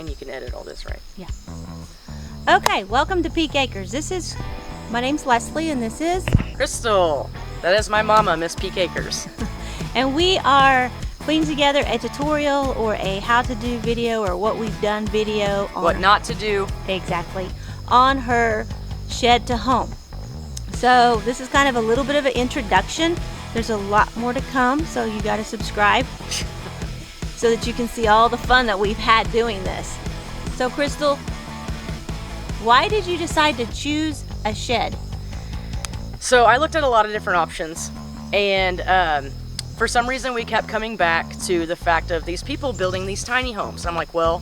And you can edit all this, right? Yeah. Okay, welcome to PeekAcres. My name's Leslie, and this is... Crystal. That is my mama, Miss PeekAcres. And we are putting together a tutorial or a how-to-do video or what we've done video on... What not to do. Exactly. On her shed to home. So this is kind of a little bit of an introduction. There's a lot more to come, so you got to subscribe so that you can see all the fun that we've had doing this. So Crystal, why did you decide to choose a shed? So I looked at a lot of different options, and for some reason we kept coming back to the fact of these people building these tiny homes. I'm like, well,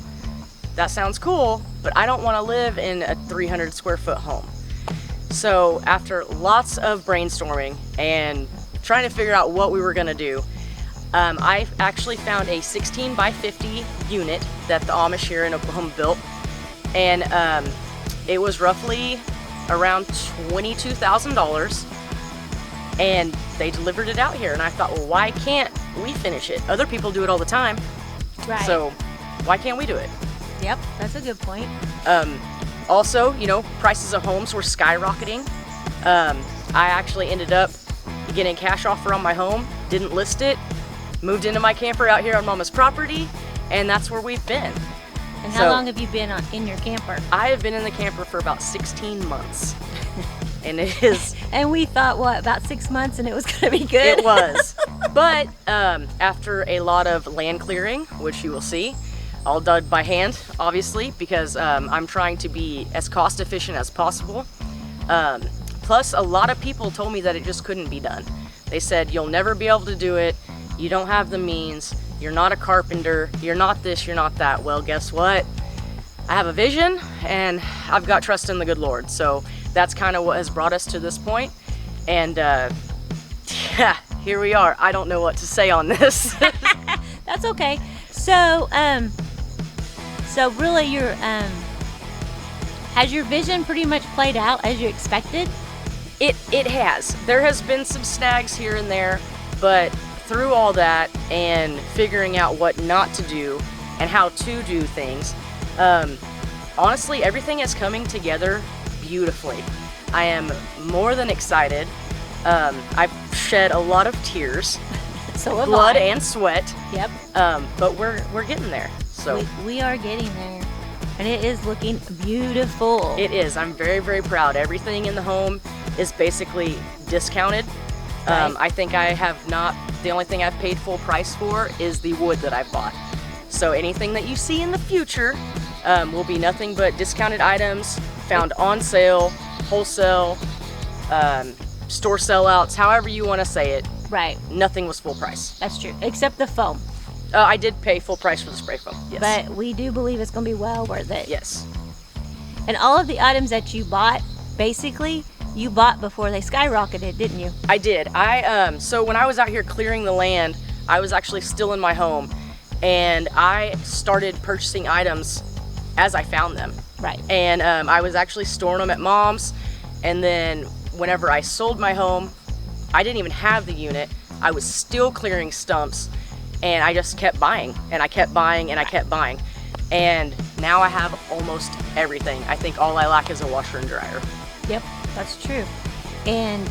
that sounds cool, but I don't want to live in a 300 square foot home. So after lots of brainstorming and trying to figure out what we were gonna do, I actually found a 16 by 50 unit that the Amish here in Oklahoma built, and it was roughly around $22,000, and they delivered it out here. And I thought, well, why can't we finish it? Other people do it all the time, Right. so why can't we do it? Yep, that's a good point. Also, you know, prices of homes were skyrocketing. I actually ended up getting a cash offer on my home, didn't list it, moved into my camper out here on Mama's property, and that's where we've been. And how long have you been in your camper? I have been in the camper for about 16 months. And it is... And we thought, what, about 6 months and it was gonna be good? It was. But after a lot of land clearing, which you will see, all done by hand, obviously, because I'm trying to be as cost efficient as possible. Plus, a lot of people told me that it just couldn't be done. They said, you'll never be able to do it, you don't have the means, you're not a carpenter, you're not this, you're not that. Well, guess what? I have a vision, and I've got trust in the good Lord. So that's kind of what has brought us to this point. And yeah, here we are. I don't know what to say on this. That's okay. So, so really your, has your vision pretty much played out as you expected? It has. There has been some snags here and there, but through all that and figuring out what not to do and how to do things, honestly, everything is coming together beautifully. I am more than excited. I've shed a lot of tears, So have blood I. and sweat. Yep. But we're getting there. So We are getting there, and it is looking beautiful. it is. I'm very, very proud. Everything in the home is basically discounted. Right. I think I have not, the only thing I've paid full price for is the wood that I've bought. So anything that you see in the future will be nothing but discounted items found on sale, wholesale, store sellouts, however you want to say it. Right. Nothing was full price. That's true, except the foam. I did pay full price for the spray foam. Yes. But we do believe it's going to be well worth it. Yes. And all of the items that you bought, basically, you bought before they skyrocketed, didn't you? I did. So when I was out here clearing the land, I was actually still in my home, and I started purchasing items as I found them. Right. And I was actually storing them at Mom's, and then whenever I sold my home, I didn't even have the unit. I was still clearing stumps, and I just kept buying, and I kept buying, and I kept buying. And now I have almost everything. I think all I lack is a washer and dryer. Yep, that's true. And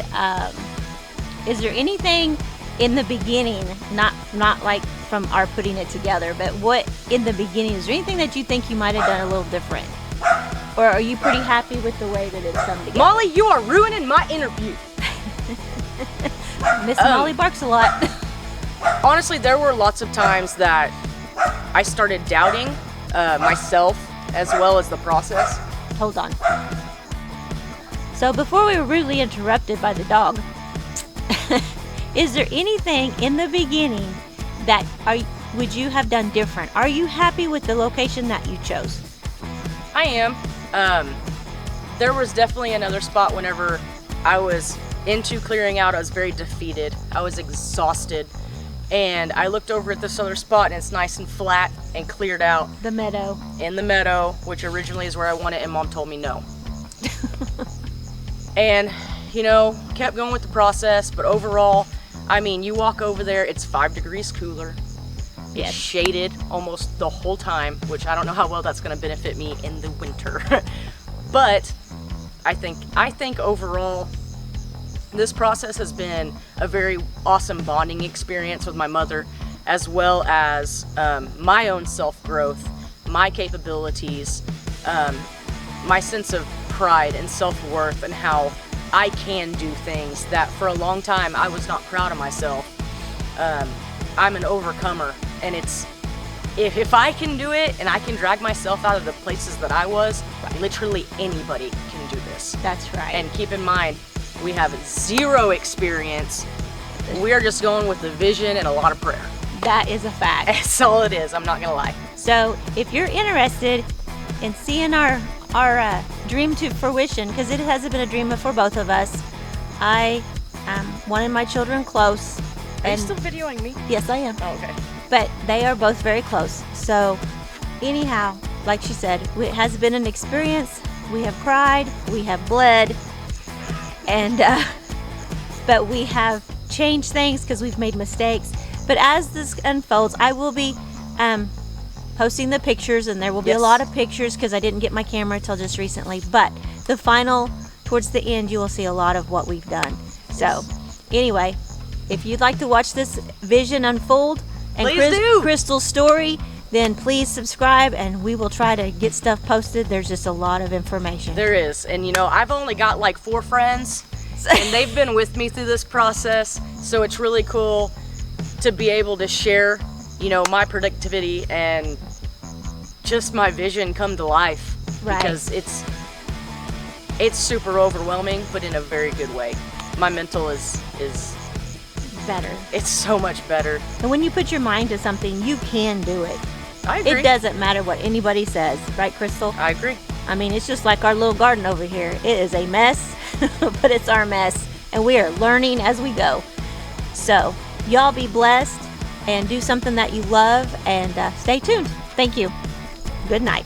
is there anything in the beginning, not like from our putting it together, but what in the beginning, is there anything that you think you might have done a little different? Or are you pretty happy with the way that it's come together? Molly, you are ruining my interview. Miss Molly barks a lot. Honestly, there were lots of times that I started doubting myself as well as the process. Hold on. So before we were rudely interrupted by the dog, is there anything in the beginning that would you have done different? Are you happy with the location that you chose? I am. There was definitely another spot whenever I was into clearing out, I was very defeated. I was exhausted. And I looked over at this other spot, and it's nice and flat and cleared out. The meadow. In the meadow, which originally is where I wanted, and Mom told me no. And, you know, kept going with the process, but overall, I mean, you walk over there, it's 5 degrees cooler. Yes. shaded almost the whole time, which I don't know how well that's going to benefit me in the winter. But I think overall this process has been a very awesome bonding experience with my mother, as well as my own self-growth, my capabilities, my sense of pride and self-worth, and how I can do things that for a long time I was not proud of myself. I'm an overcomer, and it's if I can do it and I can drag myself out of the places that I was, literally anybody can do this. That's right. And keep in mind, we have zero experience. We are just going with the vision and a lot of prayer. That is a fact. That's all it is, I'm not gonna lie. So if you're interested in seeing our dream to fruition, because it has been a dream for both of us, I wanted my children close. Are you still videoing me? Yes, I am. Oh, okay. But they are both very close. So anyhow, like she said, it has been an experience. We have cried, we have bled, and but we have changed things because we've made mistakes. But as this unfolds, I will be posting the pictures, and there will be a lot of pictures because I didn't get my camera till just recently. But the final, towards the end, you will see a lot of what we've done. So anyway, if you'd like to watch this vision unfold and Crystal's story, then please subscribe, and we will try to get stuff posted. There's just a lot of information. There is, and you know, I've only got like 4 friends, and they've been with me through this process, so it's really cool to be able to share, you know, my productivity and just my vision come to life. Right. Because it's super overwhelming, but in a very good way. My mental is better. It's so much better. And when you put your mind to something, you can do it. I agree. It doesn't matter what anybody says, right, Crystal? I agree. I mean, it's just like our little garden over here. It is a mess, but it's our mess, and we are learning as we go. So y'all be blessed and do something that you love, and stay tuned. Thank you. Good night.